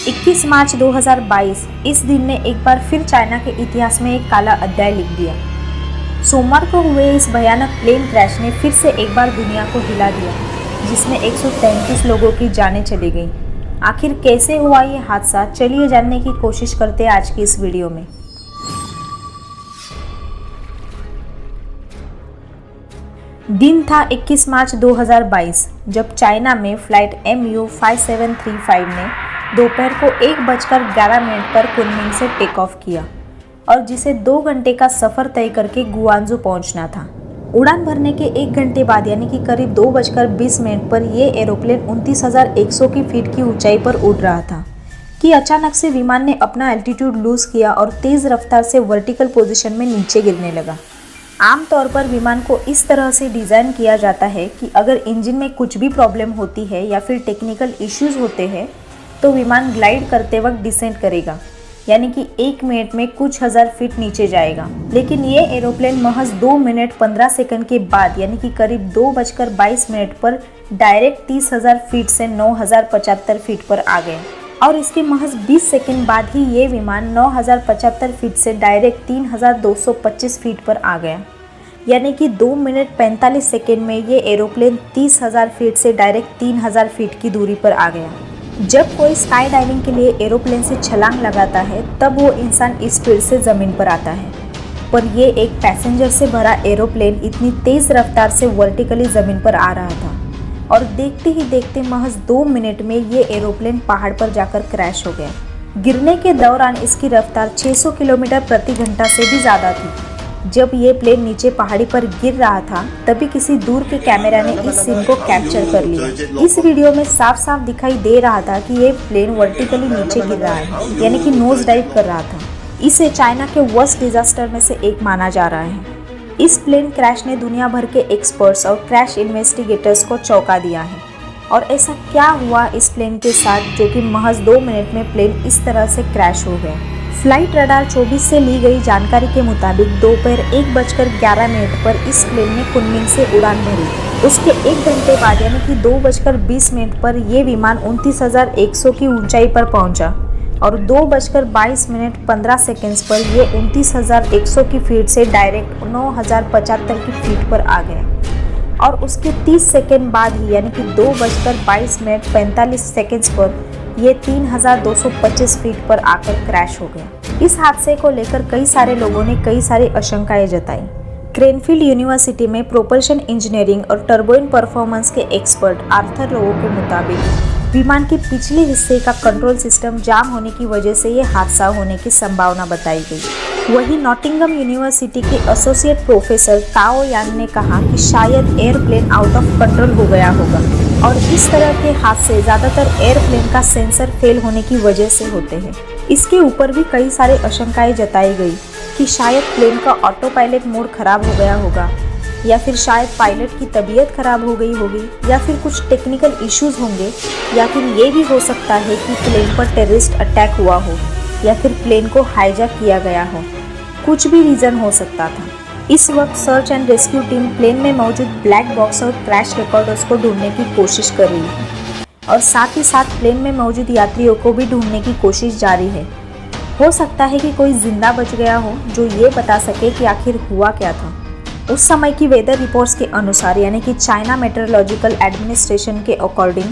21 मार्च 2022 इस दिन ने एक बार फिर चाइना के इतिहास में एक काला अध्याय लिख दिया। सोमवार को हुए इस भयानक प्लेन क्रैश ने फिर से एक बार दुनिया को हिला दिया, जिसमें 133 लोगों की जानें चली गईं। आखिर कैसे हुआ ये हादसा, चलिए जानने की कोशिश करते हैं आज की इस वीडियो में। दिन था 21 मार्च 2022 जब चाइना में फ्लाइट MU5735 ने दोपहर को 1:11 पर कुनमिंग से टेक ऑफ किया और जिसे 2 घंटे का सफ़र तय करके गुआंजू पहुंचना था। उड़ान भरने के 1 घंटे बाद यानी कि करीब 2:20 पर यह एरोप्लेन 29,100 की फीट की ऊंचाई पर उड़ रहा था कि अचानक से विमान ने अपना एल्टीट्यूड लूज किया और तेज़ रफ्तार से वर्टिकल पोजीशन में नीचे गिरने लगा। आमतौर पर विमान को इस तरह से डिज़ाइन किया जाता है कि अगर इंजन में कुछ भी प्रॉब्लम होती है या फिर टेक्निकल इश्यूज होते हैं तो विमान ग्लाइड करते वक्त डिसेंट करेगा, यानी कि 1 मिनट में कुछ हज़ार फीट नीचे जाएगा। लेकिन ये एरोप्लेन महज 2 मिनट 15 सेकंड के बाद यानी कि करीब 2:22 पर डायरेक्ट 30,000 फीट से 9,075 फीट पर आ गया और इसके महज 20 सेकंड बाद ही ये विमान 9,075 फीट से डायरेक्ट 3,225 फीट पर आ गया, यानी कि 2 मिनट 45 सेकंड में ये एरोप्लेन 30,000 फीट से डायरेक्ट 3,000 फीट की दूरी पर आ गया। जब कोई स्काई डाइविंग के लिए एरोप्लेन से छलांग लगाता है तब वो इंसान इस स्पीड से ज़मीन पर आता है, पर ये एक पैसेंजर से भरा एरोप्लेन इतनी तेज़ रफ्तार से वर्टिकली ज़मीन पर आ रहा था और देखते ही देखते महज 2 मिनट में ये एरोप्लेन पहाड़ पर जाकर क्रैश हो गया। गिरने के दौरान इसकी रफ्तार 600 किलोमीटर प्रति घंटा से भी ज़्यादा थी। जब ये प्लेन नीचे पहाड़ी पर गिर रहा था तभी किसी दूर के कैमरा ने इस सीन को कैप्चर कर लिया। इस वीडियो में साफ साफ दिखाई दे रहा था कि ये प्लेन वर्टिकली नीचे गिर रहा है, यानी कि नोज डाइव कर रहा था। इसे चाइना के वर्स्ट डिजास्टर में से एक माना जा रहा है। इस प्लेन क्रैश ने दुनिया भर के एक्सपर्ट्स और क्रैश इन्वेस्टिगेटर्स को चौंका दिया है। और ऐसा क्या हुआ इस प्लेन के साथ जो कि महज 2 मिनट में प्लेन इस तरह से क्रैश हो गया। फ्लाइट रडार 24 से ली गई जानकारी के मुताबिक दोपहर 1:11 पर इस प्लेन ने कुनमिंग से उड़ान भरी। उसके 1 घंटे बाद यानी कि 2:20 पर यह विमान 29,100 की ऊंचाई पर पहुंचा और 2:22 पर यह 29,100 की फीट से डायरेक्ट 9,075 की फीट पर आ गया और उसके 30 सेकेंड बाद ही यानी कि 2:22 पर यह 3,225 फीट पर आकर क्रैश हो गया। इस हादसे को लेकर कई सारे लोगों ने कई सारी आशंकाएं जताई। क्रेनफील्ड यूनिवर्सिटी में प्रोपल्शन इंजीनियरिंग और टर्बोइन परफॉर्मेंस के एक्सपर्ट आर्थर लोवो के मुताबिक विमान के पिछले हिस्से का कंट्रोल सिस्टम जाम होने की वजह से ये हादसा होने की संभावना बताई गई। वहीं नॉटिंगहम यूनिवर्सिटी के एसोसिएट प्रोफेसर ताओ यांग ने कहा कि शायद एयरप्लेन आउट ऑफ कंट्रोल हो गया होगा और इस तरह के हादसे ज़्यादातर एयरप्लेन का सेंसर फेल होने की वजह से होते हैं। इसके ऊपर भी कई सारे आशंकाएं जताई गई कि शायद प्लेन का ऑटो पायलट मोड खराब हो गया होगा या फिर शायद पायलट की तबीयत खराब हो गई होगी या फिर कुछ टेक्निकल इश्यूज होंगे या फिर ये भी हो सकता है कि प्लेन पर टेररिस्ट अटैक हुआ हो या फिर प्लेन को हाईजैक किया गया हो। कुछ भी रीज़न हो सकता था। इस वक्त search and rescue team plane में मौजूद ब्लैक बॉक्स और क्रैश रिकॉर्डर्स को ढूंढने की कोशिश कर रही है और साथ ही साथ प्लेन में मौजूद यात्रियों को भी ढूंढने की कोशिश जारी है। हो सकता है कि कोई जिंदा बच गया हो जो ये बता सके कि आखिर हुआ क्या था। उस समय की वेदर रिपोर्ट्स के अनुसार यानी कि चाइना मेट्रोलॉजिकल एडमिनिस्ट्रेशन के अकॉर्डिंग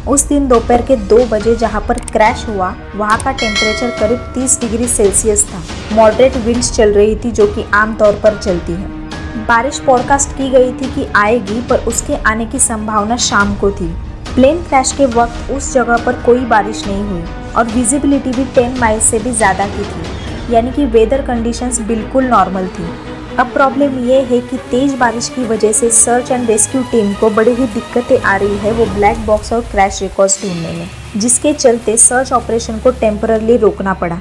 उस दिन दोपहर के 2 बजे जहां पर क्रैश हुआ वहां का टेम्परेचर करीब 30 डिग्री सेल्सियस था। मॉडरेट विंड्स चल रही थी जो कि आमतौर पर चलती है। बारिश फोरकास्ट की गई थी कि आएगी, पर उसके आने की संभावना शाम को थी। प्लेन क्रैश के वक्त उस जगह पर कोई बारिश नहीं हुई और विजिबिलिटी भी 10 माइल से भी ज़्यादा की थी, यानी कि वेदर कंडीशंस बिल्कुल नॉर्मल थी। अब प्रॉब्लम ये है कि तेज़ बारिश की वजह से सर्च एंड रेस्क्यू टीम को बड़ी ही दिक्कतें आ रही है वो ब्लैक बॉक्स और क्रैश रिकॉर्ड्स ढूंढने में, जिसके चलते सर्च ऑपरेशन को टेम्पररी रोकना पड़ा।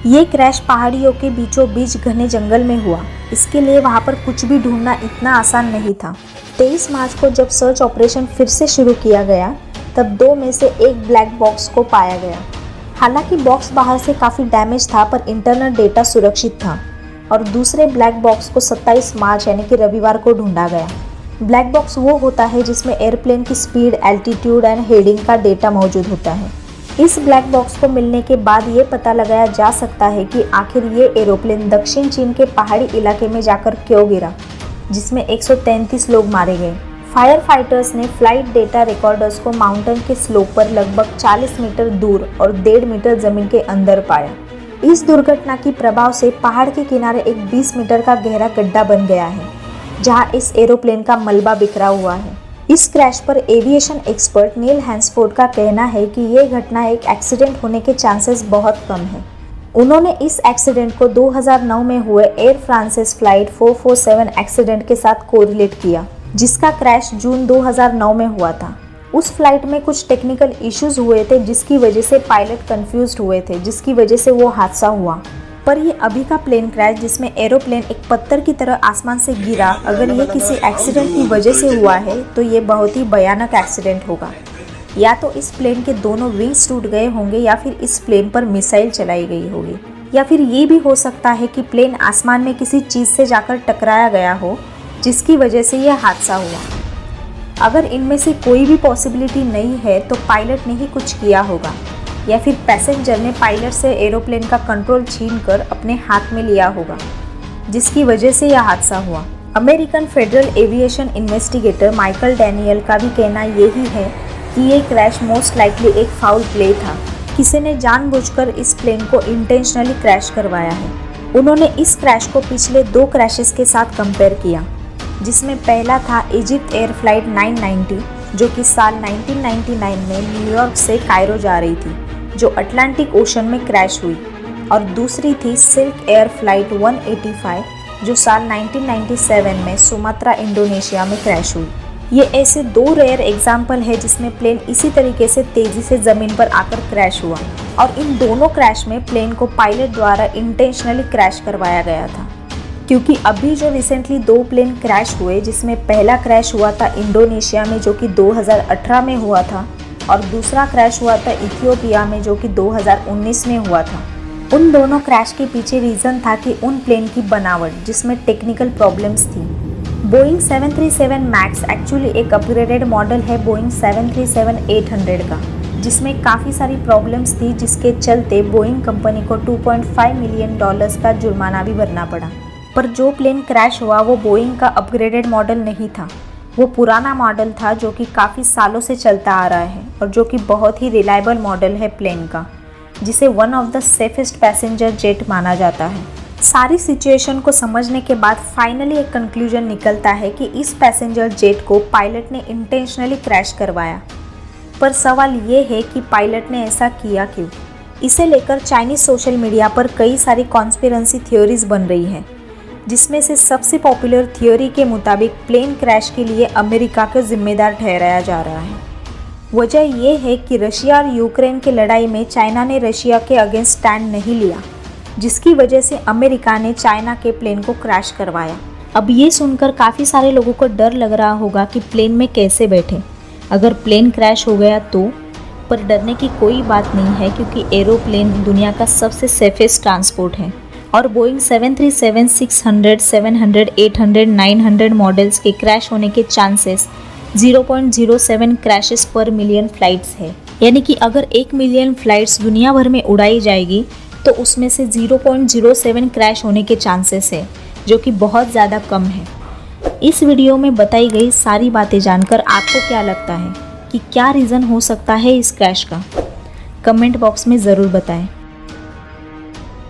ये क्रैश पहाड़ियों के बीचों बीच घने जंगल में हुआ, इसके लिए वहाँ पर कुछ भी ढूंढना इतना आसान नहीं था। 23 मार्च को जब सर्च ऑपरेशन फिर से शुरू किया गया तब 2 में से एक ब्लैक बॉक्स को पाया गया। हालांकि बॉक्स बाहर से काफ़ी डैमेज था पर इंटरनल डेटा सुरक्षित था और दूसरे ब्लैक बॉक्स को 27 मार्च यानी कि रविवार को ढूंढा गया। ब्लैक बॉक्स वो होता है जिसमें एयरप्लेन की स्पीड, एल्टीट्यूड एंड हेडिंग का डेटा मौजूद होता है। इस ब्लैक बॉक्स को मिलने के बाद ये पता लगाया जा सकता है कि आखिर ये एरोप्लेन दक्षिण चीन के पहाड़ी इलाके में जाकर क्यों गिरा, जिसमें 133 लोग मारे गए। फायर फाइटर्स ने फ्लाइट डेटा रिकॉर्डर्स को माउंटेन के स्लोप पर लगभग 40 मीटर दूर और 1.5 मीटर जमीन के अंदर पाया। इस दुर्घटना के प्रभाव से पहाड़ के किनारे एक 20 मीटर का गहरा गड्ढा बन गया है, जहां इस एरोप्लेन का मलबा बिखरा हुआ है। इस क्रैश पर एविएशन एक्सपर्ट नील हैंसफोर्ड का कहना है कि ये घटना एक एक्सीडेंट होने के चांसेस बहुत कम है। उन्होंने इस एक्सीडेंट को 2009 में हुए एयर फ्रांसिस फ्लाइट 447 एक्सीडेंट के साथ कोरिलेट किया, जिसका क्रैश जून 2009 में हुआ था। उस फ्लाइट में कुछ टेक्निकल इश्यूज हुए थे, जिसकी वजह से पायलट कंफ्यूज्ड हुए थे, जिसकी वजह से वो हादसा हुआ। पर ये अभी का प्लेन क्रैश जिसमें एरोप्लेन एक पत्थर की तरह आसमान से गिरा, अगर ये किसी एक्सीडेंट की वजह से हुआ है तो ये बहुत ही भयानक एक्सीडेंट होगा। या तो इस प्लेन के दोनों विंग्स टूट गए होंगे, या फिर इस प्लेन पर मिसाइल चलाई गई होगी, या फिर ये भी हो सकता है कि प्लेन आसमान में किसी चीज़ से जाकर टकराया गया हो, जिसकी वजह से यह हादसा हुआ। अगर इनमें से कोई भी पॉसिबिलिटी नहीं है तो पायलट ने ही कुछ किया होगा, या फिर पैसेंजर ने पायलट से एरोप्लेन का कंट्रोल छीनकर अपने हाथ में लिया होगा, जिसकी वजह से यह हादसा हुआ। American federal aviation investigator Michael Daniel का भी कहना यही है कि ये क्रैश मोस्ट लाइकली एक फाउल प्ले था। किसी ने जानबूझकर इस प्लेन को इंटेंशनली क्रैश करवाया है। उन्होंने इस क्रैश को पिछले 2 क्रैशेस के साथ कंपेयर किया, जिसमें पहला था इजिप्ट एयर फ्लाइट 990, जो कि साल 1999 में न्यूयॉर्क से कायरो जा रही थी, जो अटलांटिक ओशन में क्रैश हुई, और दूसरी थी सिल्क एयर फ्लाइट 185, जो साल 1997 में सुमात्रा इंडोनेशिया में क्रैश हुई। ये ऐसे 2 रेयर एग्जाम्पल है जिसमें प्लेन इसी तरीके से तेज़ी से ज़मीन पर आकर क्रैश हुआ, और इन दोनों क्रैश में प्लेन को पायलट द्वारा इंटेंशनली क्रैश करवाया गया था। क्योंकि अभी जो रिसेंटली 2 प्लेन क्रैश हुए, जिसमें पहला क्रैश हुआ था इंडोनेशिया में जो कि 2018 में हुआ था, और दूसरा क्रैश हुआ था इथियोपिया में जो कि 2019 में हुआ था। उन दोनों क्रैश के पीछे रीज़न था कि उन प्लेन की बनावट, जिसमें टेक्निकल प्रॉब्लम्स थी। बोइंग 737 मैक्स एक्चुअली एक अपग्रेडेड मॉडल है बोइंग 737-800 का, जिसमें काफ़ी सारी प्रॉब्लम्स थी, जिसके चलते बोइंग कंपनी को $2.5 मिलियन का जुर्माना भी भरना पड़ा। पर जो प्लेन क्रैश हुआ वो बोइंग का अपग्रेडेड मॉडल नहीं था, वो पुराना मॉडल था जो कि काफ़ी सालों से चलता आ रहा है, और जो कि बहुत ही रिलायबल मॉडल है प्लेन का, जिसे one of the safest passenger jet माना जाता है। सारी सिचुएशन को समझने के बाद फाइनली एक कंक्लूजन निकलता है कि इस पैसेंजर जेट को पायलट ने इंटेंशनली क्रैश करवाया। पर सवाल ये है कि पायलट ने ऐसा किया क्यों? इसे लेकर चाइनीज़ सोशल मीडिया पर कई सारी कॉन्स्पिरेसी थ्योरीज बन रही हैं, जिसमें से सबसे पॉपुलर थ्योरी के मुताबिक प्लेन क्रैश के लिए अमेरिका को जिम्मेदार ठहराया जा रहा है। वजह यह है कि रशिया और यूक्रेन की लड़ाई में चाइना ने रशिया के अगेंस्ट स्टैंड नहीं लिया, जिसकी वजह से अमेरिका ने चाइना के प्लेन को क्रैश करवाया। अब ये सुनकर काफ़ी सारे लोगों को डर लग रहा होगा कि प्लेन में कैसे बैठे अगर प्लेन क्रैश हो गया तो। पर डरने की कोई बात नहीं है, क्योंकि एरोप्लेन दुनिया का सबसे सेफेस्ट ट्रांसपोर्ट है, और बोइंग 737, 600, 700, 800, 900 मॉडल्स के क्रैश होने के चांसेस 0.07 क्रैशेस पर मिलियन फ्लाइट्स है। यानी कि अगर 1 मिलियन फ्लाइट्स दुनिया भर में उड़ाई जाएगी तो उसमें से 0.07 क्रैश होने के चांसेस है, जो कि बहुत ज़्यादा कम है। इस वीडियो में बताई गई सारी बातें जानकर आपको क्या लगता है कि क्या रीज़न हो सकता है इस क्रैश का? कमेंट बॉक्स में ज़रूर बताएं।